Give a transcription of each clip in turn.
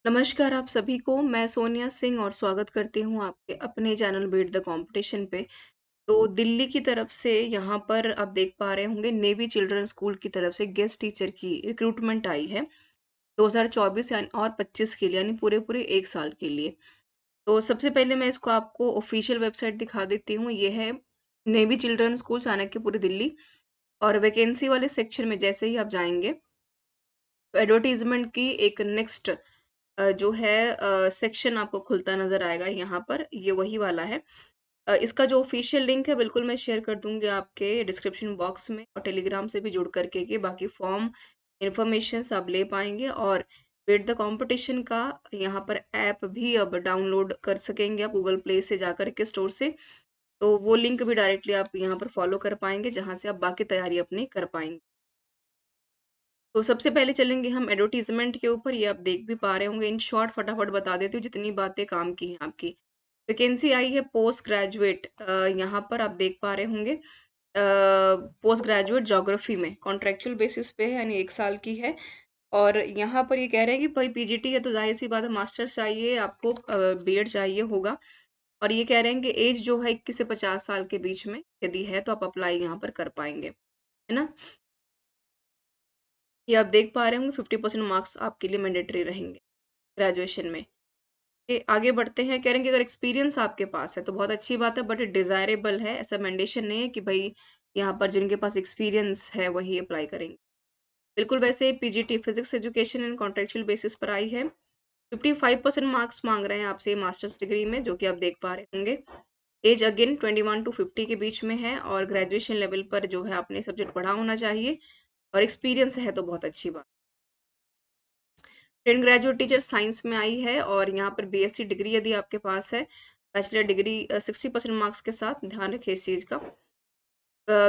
नमस्कार आप सभी को, मैं सोनिया सिंह और स्वागत करती हूँ आपके अपने चैनल बीट द कंपटीशन पे। तो दिल्ली की तरफ से यहाँ पर आप देख पा रहे होंगे नेवी चिल्ड्रन स्कूल की तरफ से गेस्ट टीचर की रिक्रूटमेंट आई है 2024 और 25 के लिए, यानी पूरे-पूरे 1 साल के लिए। तो सबसे पहले मैं इसको आपको ऑफिशियल वेबसाइट दिखा देती हूँ, ये है नेवी चिल्ड्रन स्कूल चाणक्यपुर दिल्ली। और वैकेंसी वाले सेक्शन में जैसे ही आप जाएँगे, एडवर्टाइज़मेंट की एक नेक्स्ट जो है सेक्शन आपको खुलता नज़र आएगा यहाँ पर, ये वही वाला है। इसका जो ऑफ़िशियल लिंक है बिल्कुल मैं शेयर कर दूँगी आपके डिस्क्रिप्शन बॉक्स में, और टेलीग्राम से भी जुड़ कर के बाकी फॉर्म इन्फॉर्मेशंस आप ले पाएँगे। और बीट द कॉम्पिटिशन का यहाँ पर ऐप भी अब डाउनलोड कर सकेंगे आप गूगल प्ले से जाकर के स्टोर से। तो वो लिंक भी डायरेक्टली आप यहाँ पर फ़ॉलो कर पाएँगे, जहाँ से आप बाकी तैयारी अपनी कर पाएँगे। तो सबसे पहले चलेंगे हम एडवर्टाइज़मेंट के ऊपर, ये आप देख भी पा रहे होंगे। इन शॉर्ट फटाफट बता देती हूँ जितनी बातें काम की हैं आपकी। वैकेंसी आई है पोस्ट ग्रेजुएट, यहाँ पर आप देख पा रहे होंगे। पोस्ट ग्रेजुएट ज्योग्राफी में कॉन्ट्रैक्चुअल बेसिस पे है, यानी 1 साल की है। और यहाँ पर ये कह रहे हैं कि भाई पीजीटी है तो ज़ाहिर-सी बात है मास्टर्स चाहिए आपको, बीएड चाहिए होगा। और ये कह रहे हैं कि ऐज जो है 21 से 50 साल के बीच में यदि है तो आप अप्लाई यहाँ पर कर पाएँगे, है ना? ये आप देख पा रहे होंगे 50% मार्क्स आपके लिए मैंडेटरी रहेंगे ग्रेजुएशन में। ये आगे बढ़ते हैं, कह रहे हैं कि अगर एक्सपीरियंस आपके पास है तो बहुत अच्छी बात है, बट डिज़ायरेबल है, ऐसा मैंडेशन नहीं है कि भई यहाँ पर जिनके पास एक्सपीरियंस है वही अप्लाई करेंगे। बिल्कुल वैसे PGT physics education and contractual basis पर आई है। 55% मार्क्स माँग रहे हैं आपसे मास्टर्स डिग्री में, जो कि आप देख पा रहे होंगे। ऐज अगेन 21 टू 50 के बीच में है, और ग्रेजुएशन लेवल पर जो है आपने सब्जेक्ट पढ़ा होना चाहिए, और एक्सपीरियंस है तो बहुत अच्छी बात। ट्रेन ग्रेजुएट टीचर साइंस में आई है, और यहाँ पर बीएससी डिग्री यदि आपके पास है, बैचलर डिग्री 60% मार्क्स के साथ, ध्यान रखें इस चीज़ का।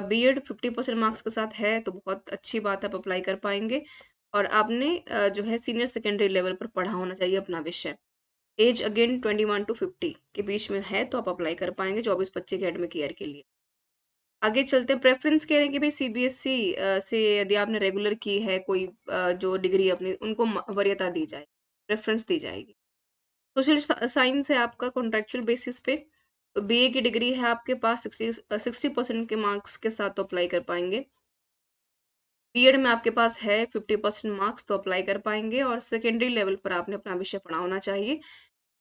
बीएड 50% मार्क्स के साथ है तो बहुत अच्छी बात है, आप अप्लाई कर पाएँगे। और आपने जो है सीनियर सेकेंडरी लेवल पर पढ़ा होना चाहिए अपना विषय। ऐज अगेन 21 टू 50 के बीच में है तो आप अप्लाई कर पाएँगे 24-25 एकेडमिक ईयर के लिए। आगे चलते हैं, प्रेफ़रेंस कह रहे हैं कि भई सीबीएसई से यदि आपने रेगुलर की है कोई जो डिग्री अपनी, उनको वरीयता दी जाए, प्रेफ़रेंस दी जाएगी। सोशल साइंस है आपका कॉन्ट्रैक्चुअल बेसिस पे, तो बीए की डिग्री है आपके पास 60% के मार्क्स के साथ तो अप्लाई कर पाएँगे। बीएड में आपके पास है 50% मार्क्स तो अप्लाई कर पाएँगे, और सेकेंडरी लेवल पर आपने अपना विषय पढ़ा होना चाहिए।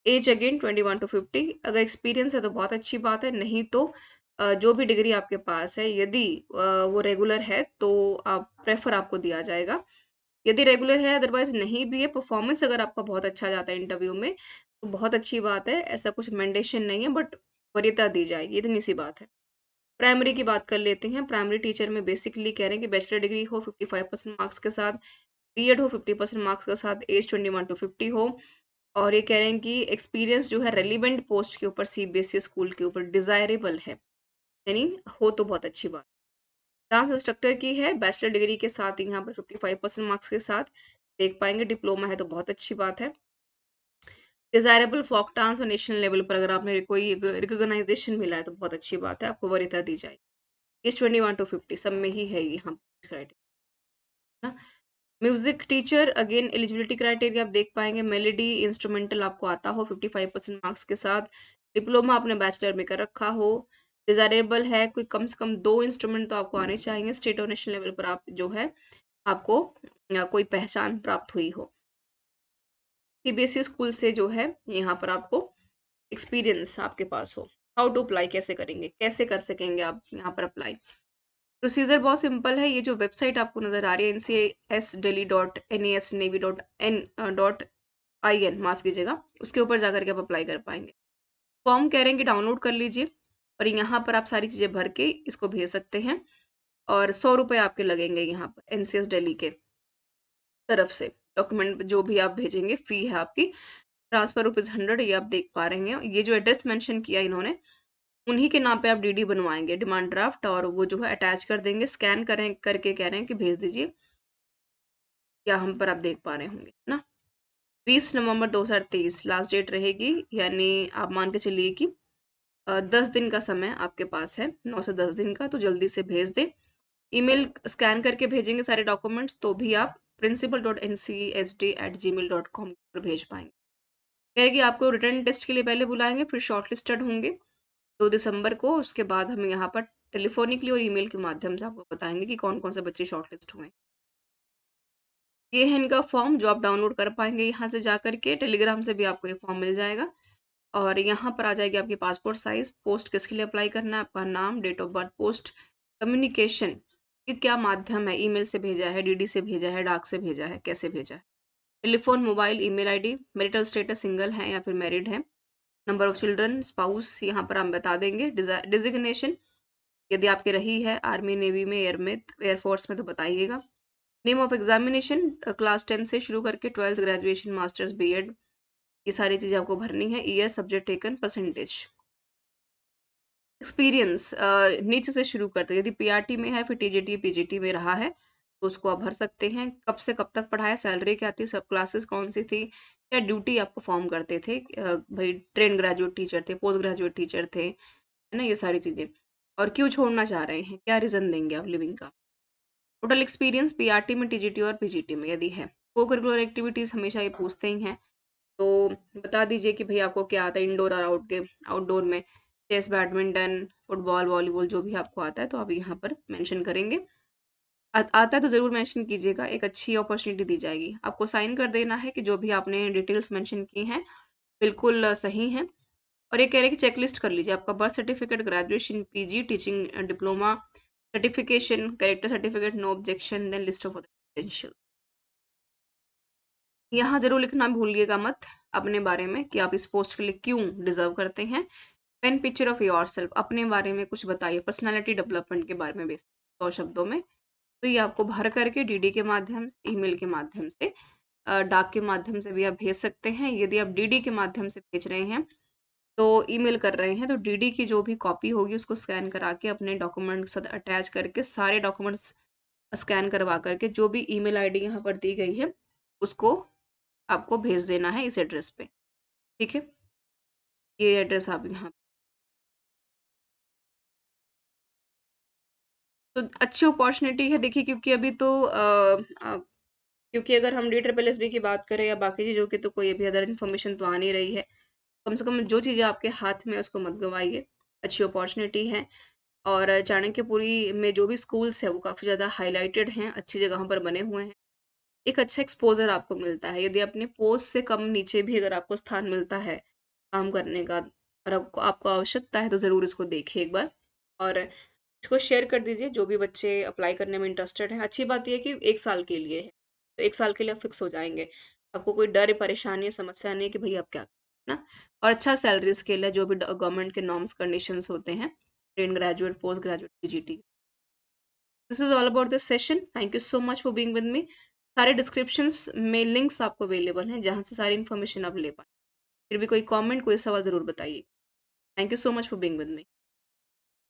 ऐज अगेन 21 टू 50, अगर एक्सपीरियंस है तो बहुत अच्छी बात है, नहीं तो जो भी डिग्री आपके पास है यदि वो रेगुलर है तो आप प्रेफ़र आपको दिया जाएगा। यदि रेगुलर है अदरवाइज़ नहीं भी है, परफ़ॉर्मेंस अगर आपका बहुत अच्छा जाता है इंटरव्यू में, तो बहुत अच्छी बात है, ऐसा कुछ मैंडेशन नहीं है, बट वरीयता दी जाएगी, इतनी-सी बात है। प्राइमरी की बात कर लेते हैं, प्राइमरी टीचर में बेसिकली कह रहे हैं कि बैचलर डिग्री हो 55% मार्क्स के साथ, बीएड हो 50% मार्क्स के साथ, ऐज 21 टू 50 हो। और ये कह रहे हैं कि एक्सपीरियंस जो है रेलेवेंट पोस्ट के ऊपर सीबीएसई स्कूल के ऊपर डिज़ायरेबल है, यानी हो तो बहुत अच्छी बात। डांस इंस्ट्रक्टर की है, बैचलर डिग्री के साथ यहाँ पर 55% मार्क्स के साथ देख पाएँगे, डिप्लोमा है तो बहुत अच्छी बात है। डिज़ायरेबल फ़ोक डांस और नेशनल लेवल पर अगर आपने कोई रिकॉग्नाइज़ेशन मिला है तो बहुत अच्छी बात है, आपको वरीयता दी जाएगी। एज 21 टू 50 सब में ही है यहाँ क्राइटेरिया ना। Music teacher again eligibility criteria आप देख पाएँगे, मेलोडी इंस्ट्रूमेंटल आपको आता हो 55% मार्क्स के साथ, डिप्लोमा आपने बैचलर में कर रखा हो, डिज़ायरेबल है कोई कम से कम 2 इंस्ट्रूमेंट तो आपको आने चाहिए, स्टेट और नेशनल लेवल पर आप जो है आपको कोई पहचान प्राप्त हुई हो। सीबीएसई स्कूल से जो है यहाँ पर आपको एक्सपीरियंस आपके पास हो। हाउ टू अप्लाई कैसे करेंगे? कैसे कर सकेंगे आप यहाँ पर अप्लाई? प्रोसीजर बहुत सिंपल है, ये जो वेबसाइट आपको नज़र आ रही है ncasdelhi.nasnavy.in माफ़ कीजिएगा, उसके ऊपर जाकर के आप अप्लाई कर पाएँगे। फॉर्म कह रहे हैं कि डाउनलोड कर लीजिए, और यहाँ पर आप सारी चीज़ें भर के इसको भेज सकते हैं, और ₹100 आपके लगेंगे यहाँ पर एनसीएस दिल्ली के तरफ से। डॉक्यूमेंट जो भी आप भेजेंगे, फ़ी है आपकी, ट्रांसफर ₹100 ये आप देख पा रहे हैं। ये जो एड्रेस मेंशन किया इन्होंने, उन्हीं के नाम पे आप डीडी बनवाएँगे, डिमांड ड्राफ्ट, और वो जो है अटैच कर देंगे, स्कैन करें करके कह रहे हैं कि भेज दीजिए, यहाँ पर आप देख पा रहे होंगे, है ना? 20 नवंबर 2023 लास्ट डेट रहेगी, यानी आप मान के चलिए कि 10 दिन का समय आपके पास है, 9 से 10 दिन का, तो जल्दी से भेज दें। ईमेल स्कैन करके भेजेंगे सारे डॉक्यूमेंट्स तो भी आप principal.ncsd@gmail.com पर भेज पाएँगे। कह रहे कि आपको रिटन टेस्ट के लिए पहले बुलाएँगे, फिर शॉर्टलिस्टेड होंगे 2 दिसंबर को, उसके बाद हम यहाँ पर टेलीफ़ोनिकली और ईमेल के माध्यम से आपको बताएँगे कि कौन-कौन से बच्चे शॉर्टलिस्ट हुए हैं। ये है इनका फॉर्म जो आप डाउनलोड कर पाएँगे यहाँ से जाकर के, टेलीग्राम से भी आपको ये फॉर्म मिल जाएगा। और यहाँ पर आ जाएगी आपकी पासपोर्ट साइज़, पोस्ट किसके लिए अप्लाई करना है, आपका नाम, date of birth, post, communication ये क्या माध्यम है, ईमेल से भेजा है, डीडी से भेजा है, डाक से भेजा है, कैसे भेजा है। Telephone, mobile, email ID, marital status single है या फिर मैरिड है, नंबर ऑफ चिल्ड्रन, स्पाउस यहाँ पर हम बता देंगे, डिज़िग्नेशन यदि आपकी रही है आर्मी, नेवी में, एयर में, एयर फोर्स में तो बताइएगा। नेम ऑफ एग्ज़ामिनेशन क्लास 10 से शुरू करके 12th ग्रेजुएशन, मास्टर्स, बीएड ये सारी चीज़ें आपको भरनी है। Year, subject taken, percentage. Experience नीचे से शुरू करते हैं। यदि पीआरटी में है, फिर टीजीटी, पीजीटी में रहा है, तो उसको आप भर सकते हैं। कब से कब तक पढ़ाया, सैलरी क्या थी, सब क्लासेस कौन-सी थी, क्या ड्यूटी आप परफ़ॉर्म करते थे। भई ट्रेन्ड ग्रेजुएट टीचर थे, पोस्ट ग्रेजुएट टीचर थे, है ना? ये सारी चीज़ें। और क्यों छोड़ना चाह रहे हैं, क्या रीज़न देंगे आप लिविंग का। टोटल एक्सपीरियंस पीआरटी में, टीजीटी और पीजीटी में यदि है। को-करिकुलर एक्टिविटीज़ हमेशा ये पूछते ही हैं। तो बता दीजिए कि भई आपको क्या आता है इंडोर और आउटडोर में, चेस, बैडमिंटन, फुटबॉल, वॉलीबॉल जो भी आपको आता है तो आप यहाँ पर मेंशन करेंगे। आता है तो ज़रूर मेंशन कीजिएगा, एक अच्छी अपॉर्च्युनिटी दी जाएगी। आपको साइन कर देना है कि जो भी आपने डिटेल्स मेंशन की हैं, बिल्कुल सही हैं। और ये कह रहे हैं कि चेकलिस्ट कर लीजिए, आपका birth certificate, graduation, PG, teaching diploma, certification, character certificate, no objection, then list of other credential. यहाँ ज़रूर लिखना भूलिएगा मत अपने बारे में कि आप इस पोस्ट के लिए क्यों डिज़र्व करते हैं। पेन पिक्चर ऑफ योरसेल्फ अपने बारे में कुछ बताइए, पर्सनैलिटी डेवलपमेंट के बारे में 100 शब्दों में। तो ये आपको भर करके डीडी के माध्यम से, ईमेल के माध्यम से डाक के माध्यम से भी आप भेज सकते हैं। यदि आप डीडी के माध्यम से भेज रहे हैं, तो ईमेल कर रहे हैं, तो डीडी की जो भी कॉपी होगी उसको स्कैन करा के अपने डॉक्यूमेंट के साथ अटैच करके सारे डॉक्यूमेंट्स स्कैन करवा करके जो भी ईमेल आईडी यहाँ पर दी गई है, उसको आपको भेज देना है इस एड्रेस पे, ठीक है? ये एड्रेस आप यहाँ तो अच्छी अपॉर्च्युनिटी है देखिए क्योंकि अभी तो क्योंकि अगर हम DSSB की बात करें या बाकी चीज़ों की तो कोई अभी अदर इन्फॉर्मेशन तो आ नहीं रही है। कम से कम जो चीज़ें आपके हाथ में है उसको मत गँवाइए, अच्छी अपॉर्च्युनिटी है और चाणक्यपुरी में जो भी स्कूल्स हैं वो काफ़ी ज़्यादा हाइलाइटेड हैं, अच्छी जगहों पर बने हुए हैं। एक अच्छा एक्सपोज़र आपको मिलता है। यदि अपने पोस्ट से कम नीचे भी अगर आपको स्थान मिलता है काम करने का और आपको आपको आवश्यकता है तो ज़रूर इसको देखिए एक बार और इसको शेयर कर दीजिए जो भी बच्चे अप्लाई करने में इंटरेस्टेड हैं। अच्छी बात ये है कि 1 साल के लिए है। तो 1 साल के लिए आप फिक्स हो जाएँगे। आपको कोई डर, परेशानी या समस्या नहीं है कि भई अब क्या करना है ना? और अच्छा सैलरी स्केल है जो भी गवर्नमेंट के नॉर्म्स कंडीशंस होते हैं, trained graduate, post graduate, PGT. This is all about this session. Thank you so much for being with me. सारे डिस्क्रिप्शंस में लिंक्स आपको अवेलेबल हैं, जहाँ से सारी इन्फॉर्मेशन आप ले पाएँ। फिर भी कोई कमेंट, कोई सवाल ज़रूर बताइए। Thank you so much for being with me.